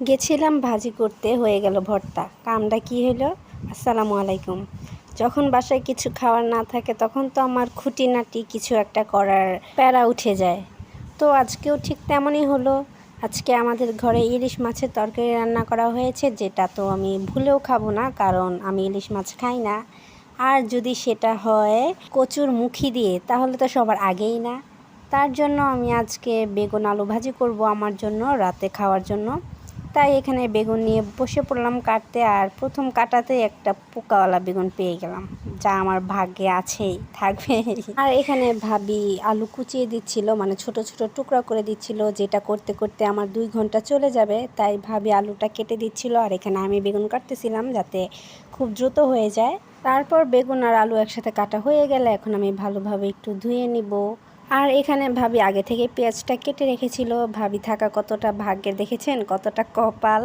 গেছিলাম ভাজি করতে, হয়ে গেল ভর্তা। কামটা কি হলো? আসসালামু আলাইকুম। যখন বাসায় কিছু খাওয়ার না থাকে তখন তো আমার খুঁটিনাটি কিছু একটা করার প্যারা উঠে যায়। তো আজকেও ঠিক তেমনই হলো। আজকে আমাদের ঘরে ইলিশ মাছের তরকারি রান্না করা হয়েছে, যেটা তো আমি ভুলেও খাবো না, কারণ আমি ইলিশ মাছ খাই না। আর যদি সেটা হয় কচুর মুখি দিয়ে, তাহলে তো সবার আগেই না। তার জন্য আমি আজকে বেগুন আলু ভাজি করব আমার জন্য, রাতে খাওয়ার জন্য। তাই এখানে বেগুন নিয়ে বসে পড়লাম কাটতে, আর প্রথম কাটাতে একটা পোকাওয়ালা বেগুন পেয়ে গেলাম, যা আমার ভাগ্যে আছেই, থাকবে। আর এখানে ভাবি আলু কুচিয়ে দিচ্ছিল, মানে ছোট ছোট টুকরা করে দিচ্ছিল, যেটা করতে করতে আমার 2 ঘন্টা চলে যাবে। তাই ভাবি আলুটা কেটে দিচ্ছিল, আর এখানে আমি বেগুন কাটতেছিলাম যাতে খুব দ্রুত হয়ে যায়। তারপর বেগুন আর আলু একসাথে কাটা হয়ে গেলে এখন আমি ভালোভাবে একটু ধুয়ে নিব। আর এখানে ভাবি আগে থেকে পেঁয়াজটা কেটে রেখেছিল। ভাবি থাকা কতটা ভাগ্যের দেখেছেন, কতটা কপাল,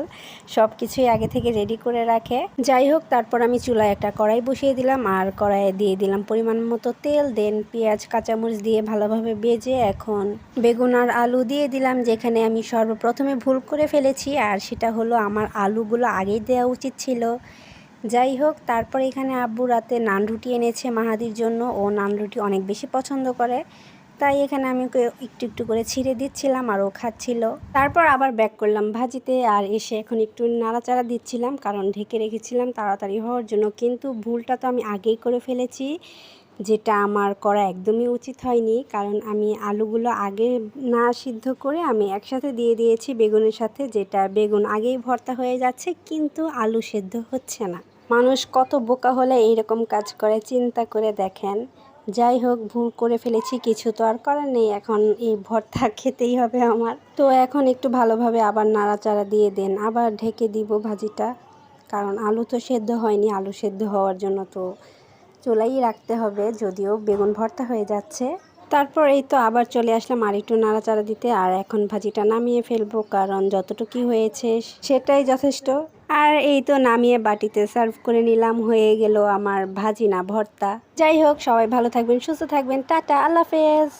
সব কিছুই আগে থেকে রেডি করে রাখে। যাই হোক, তারপর আমি চুলায় একটা কড়াই বসিয়ে দিলাম, আর কড়াইয়ে দিয়ে দিলাম পরিমাণ মতো তেল। দেন পেঁয়াজ কাঁচামরিচ দিয়ে ভালোভাবে ভেজে এখন বেগুন আর আলু দিয়ে দিলাম। যেখানে আমি সর্বপ্রথমে ভুল করে ফেলেছি, আর সেটা হলো আমার আলুগুলো আগেই দেওয়া উচিত ছিল। যাই হোক, তারপর এখানে আব্বু রাতে নান রুটি এনেছে মাহাদির জন্য। ও নান রুটি অনেক বেশি পছন্দ করে, তাই এখানে আমি ওকে একটু একটু করে ছিঁড়ে দিচ্ছিলাম আর ও খাচ্ছিল। তারপর আবার ব্যাক করলাম ভাজিতে, আর এসে এখন একটু নাড়াচাড়া দিচ্ছিলাম, কারণ ঢেকে রেখেছিলাম তাড়াতাড়ি হওয়ার জন্য। কিন্তু ভুলটা তো আমি আগেই করে ফেলেছি, যেটা আমার করা একদমই উচিত হয়নি। কারণ আমি আলুগুলো আগে না সিদ্ধ করে আমি একসাথে দিয়ে দিয়েছি বেগুনের সাথে, যেটা বেগুন আগেই ভর্তা হয়ে যাচ্ছে, কিন্তু আলু সেদ্ধ হচ্ছে না। মানুষ কত বোকা হলে এইরকম কাজ করে, চিন্তা করে দেখেন। যাই হোক, ভুল করে ফেলেছি, কিছু তো আর করার নেই, এখন এই ভর্তা খেতেই হবে আমার। তো এখন একটু ভালোভাবে আবার নাড়াচাড়া দিয়ে দেন, আবার ঢেকে দিব ভাজিটা, কারণ আলু তো সেদ্ধ হয়নি। আলু সেদ্ধ হওয়ার জন্য তো চুলাই রাখতে হবে, যদিও বেগুন ভর্তা হয়ে যাচ্ছে। তারপর এই তো আবার চলে আসলাম আর একটু নাড়াচাড়া দিতে, আর এখন ভাজিটা নামিয়ে ফেলবো, কারণ যতটুকু হয়েছে সেটাই যথেষ্ট। আর এই তো নামিয়ে বাটিতে সার্ভ করে নিলাম, হয়ে গেল আমার ভাজি না ভর্তা। যাই হোক, সবাই ভালো থাকবেন, সুস্থ থাকবেন, টাটা, আল্লাহ হাফেজ।